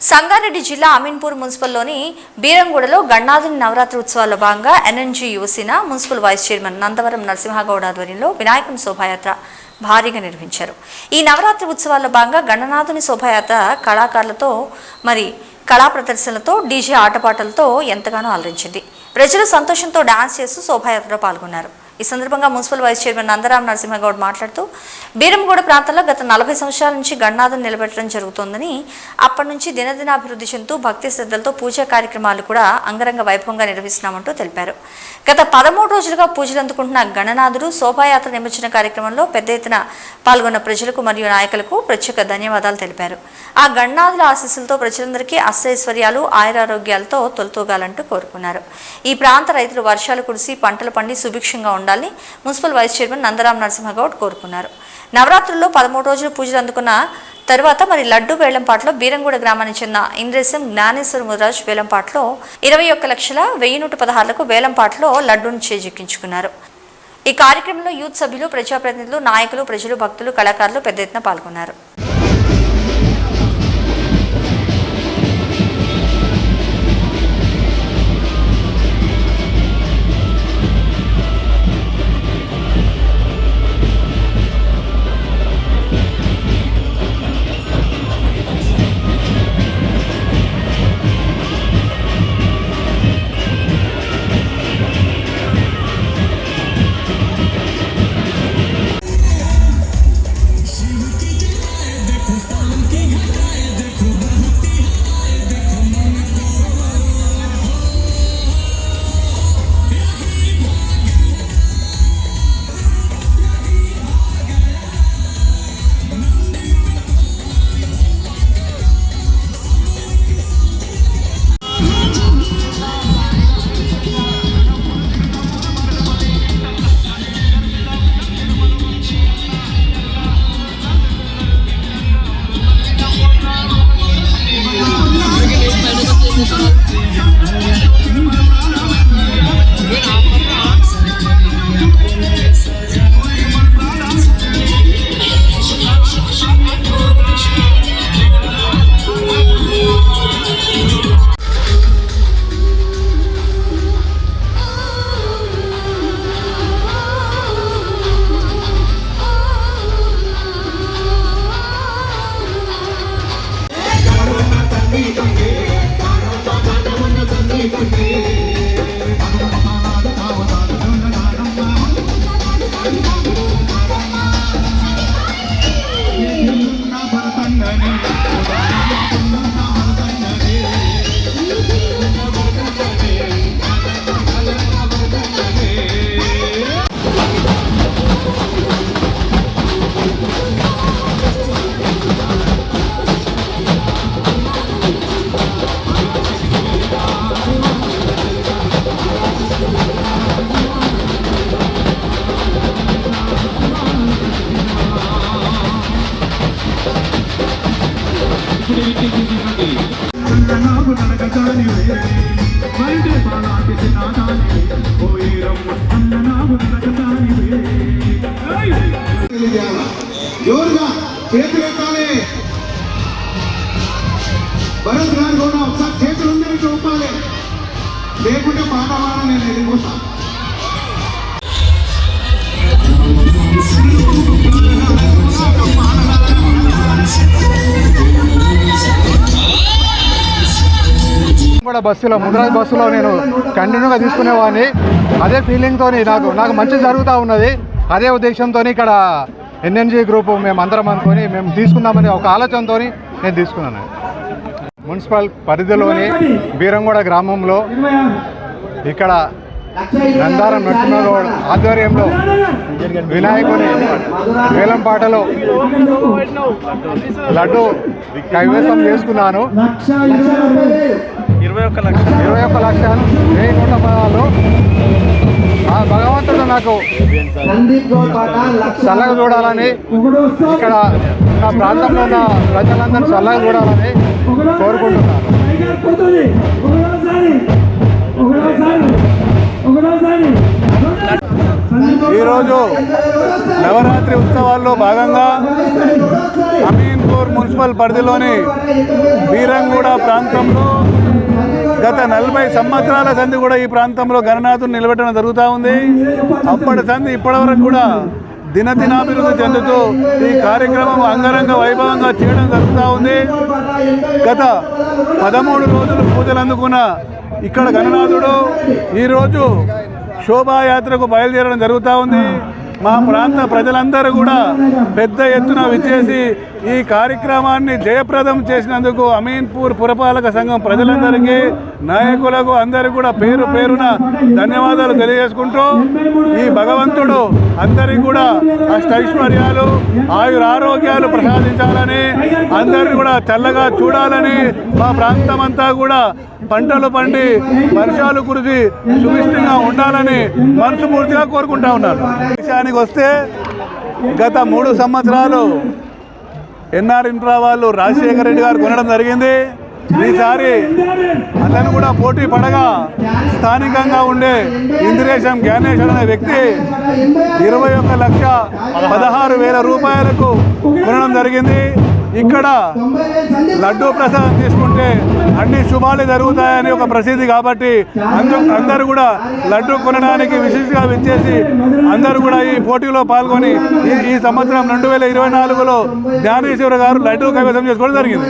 సంగారెడ్డి జిల్లా అమీన్పూర్ మున్సిపల్లోని బీరంగూడలో గణనాథుని నవరాత్రి ఉత్సవాల్లో భాగంగా ఎన్ఎన్జీ Yuvasena municipal vice chairman Nandavaram నరసింహగౌడ ఆధ్వర్యంలో వినాయకుని శోభాయాత్ర భారీగా నిర్వహించారు. ఈ నవరాత్రి ఉత్సవాల్లో భాగంగా గణనాథుని శోభాయాత్ర కళాకారులతో కళా ప్రదర్శనలతో డీజే ఆటపాటలతో ఎంతగానో అలరించింది. ప్రజలు సంతోషంతో డాన్స్ చేస్తూ శోభాయాత్రలో పాల్గొన్నారు. ఈ సందర్భంగా municipal vice chairman Nandaram Narasimha Goud మాట్లాడుతూ బీరంగూడ ప్రాంతంలో గత 40 సంవత్సరాల నుంచి గణనాథుని నిలబెట్టడం జరుగుతోందని, అప్పటి నుంచి దినదినాభివృద్ధి చెందుతూ భక్తి శ్రద్ధలతో పూజా కార్యక్రమాలు కూడా అంగరంగ వైభవంగా నిర్వహిస్తున్నామంటూ తెలిపారు. గత 13 రోజులుగా పూజలు అందుకుంటున్న గణనాథుడు శోభాయాత్ర నిమజ్జన కార్యక్రమంలో పెద్ద ఎత్తున పాల్గొన్న ప్రజలకు మరియు నాయకులకు ప్రత్యేక ధన్యవాదాలు తెలిపారు. ఆ గణనాథుల ఆశీస్సులతో ప్రజలందరికీ అష్టైశ్వర్యాలు ఆయురారోగ్యాలతో తొలతూగాలంటూ కోరుకున్నారు. ఈ ప్రాంత రైతులు వర్షాలు కురిసి పంటలు పండి సుభిక్షంగా ఉండాలని municipal vice chairman Nandaram Narasimha Goud కోరుకున్నారు. నవరాత్రుల్లో 13 రోజులు పూజలు అందుకున్న తర్వాత లడ్డు వేలంపాట్లో బీరంగూడ గ్రామానికి చెందిన ఇంద్రేశం జ్ఞానేశ్వర మురాజ్ వేలంపాట్లో 21,10,116లకు వేలంపాట్లో లడ్డూను చేజిక్కించుకున్నారు. ఈ కార్యక్రమంలో యూత్ సభ్యులు, ప్రజాప్రతినిధులు, నాయకులు, ప్రజలు, భక్తులు, కళాకారులు పెద్ద ఎత్తున పాల్గొన్నారు. జోరుగా చేతులు ఎత్తాలి. భరత్ గారు కూడా ఒకసారి చేతులు ఉందని చూపాలి, లేకుంటే పాట పాడ నేను వెళ్ళిపోతా. కూడా బస్సులో ముద్రాజ్ బస్సులో నేను కంటిన్యూగా తీసుకునేవాడిని. అదే ఫీలింగ్తో నాకు మంచి జరుగుతూ ఉన్నది. అదే ఉద్దేశంతో ఇక్కడ ఎన్ఎన్జీ గ్రూప్ మేము అందరం అనుకొని మేము తీసుకుందామని ఒక ఆలోచనతో నేను తీసుకున్నాను. మున్సిపల్ పరిధిలోని బీరంగూడ గ్రామంలో ఇక్కడ నందారం నరసింహగౌడ్ ఆధ్వర్యంలో వినాయకుని వేలంపాటలో లడ్డు కైవసం చేసుకున్నాను. 21,00,000 ఆ భగవంతుడు నాకు చల్లగా చూడాలని, ఇక్కడ నా ప్రాంతంలో ఉన్న ప్రజలందరూ చల్లగా చూడాలని కోరుకుంటున్నాను. ఈరోజు నవరాత్రి ఉత్సవాల్లో భాగంగా అమీన్పూర్ మున్సిపల్ మున్సిపల్ పరిధిలోని బీరంగూడ ప్రాంతంలో గత 40 సంవత్సరాల సంది కూడా ఈ ప్రాంతంలో గణనాథుని నిలబెట్టడం జరుగుతూ ఉంది. అప్పటి సంది ఇప్పటివరకు కూడా దినదినాభివృద్ధి చెందుతూ ఈ కార్యక్రమం అంగరంగ వైభవంగా చేయడం జరుగుతూ ఉంది. గత 13 రోజులు పూజలు అందుకున్న ఇక్కడ గణనాథుడు ఈరోజు శోభాయాత్రకు బయలుదేరడం జరుగుతూ ఉంది. మా ప్రాంత ప్రజలందరూ కూడా పెద్ద ఎత్తున విచ్చేసి ఈ కార్యక్రమాన్ని జయప్రదం చేసినందుకు అమీన్పూర్ పురపాలక సంఘం ప్రజలందరికీ, నాయకులకు అందరికీ కూడా పేరు పేరున ధన్యవాదాలు తెలియజేసుకుంటూ ఈ భగవంతుడు అందరికీ కూడా అష్టైశ్వర్యాలు ఆయురారోగ్యాలు ప్రసాదించాలని, అందరినీ కూడా చల్లగా చూడాలని, మా ప్రాంతం అంతా కూడా పంటలు పండి వర్షాలు కురిసి సుభిష్టంగా ఉండాలని మనస్ఫూర్తిగా కోరుకుంటా ఉన్నాను. విషయానికి వస్తే గత 3 సంవత్సరాలు ఎన్ఆర్ ఇన్ఫ్రా వాళ్ళు రాజశేఖర రెడ్డి గారు కొనడం జరిగింది. ఈసారి అతను కూడా పోటీ పడగా స్థానికంగా ఉండే ఇందిరేశం జ్ఞానేశ్వర్ అనే వ్యక్తి 21,16,000 రూపాయలకు కొనడం జరిగింది. ఇక్కడ లడ్డూ ప్రసాదం తీసుకుంటే అన్ని శుభాలు జరుగుతాయని ఒక ప్రసిద్ధి కాబట్టి అందరూ కూడా లడ్డూ కొనడానికి విశిష్టంగా విచ్చేసి అందరూ కూడా ఈ పోటీలో పాల్గొని ఈ సంవత్సరం 2024లో జ్ఞానేశ్వర గారు లడ్డూ కైవసం చేసుకోవడం జరిగింది.